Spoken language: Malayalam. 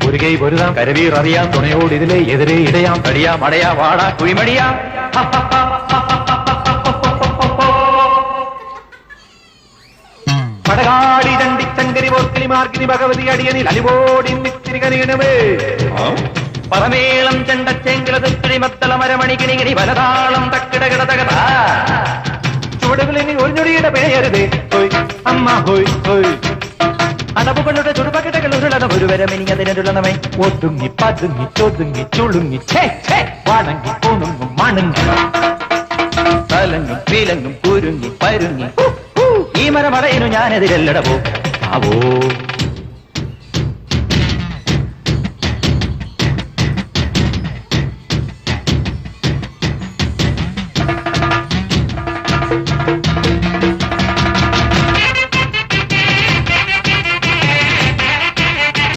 ഒരുകൈ പൊരുതാം കരവീർ അറിയാം തുണയോട് ഇതിലെ എതിരെ ഇടയാം തടിയാ മടയാ വാടാ കുഴിമടിയാ പടകാടി ചണ്ടിച്ചങ്കരി പോർക്കിനി മാർക്കിനി ഭഗവതി അടിയനിൽ അലിവോടി നിത്തിരികനേ പറമേളം ചെണ്ടച്ചെങ്കിലി മത്തള മരമണി കിണികിണി വലതാളം തക്കിടകിട തകത ചുവടുകളിൽ ഒരു ഞൊടിയുടെ പേയരുതേ ഹോയ് അമ്മ ഹോയ് ഹോയ് അടവുകളുടെ ചുടുപകിടകൾ ഉരുളത ഒരുവരമിനിയതിനുള്ളമേ ഒതുങ്ങി പതുങ്ങി ചൊതുങ്ങി ചുളുങ്ങി വണങ്ങി കൊണുങ്ങും മണങ്ങി തലങ്ങും വിലങ്ങും കുരുങ്ങി പരുങ്ങി ഈ മരമടയിനു ഞാനെതിരല്ലടവോ ആവോ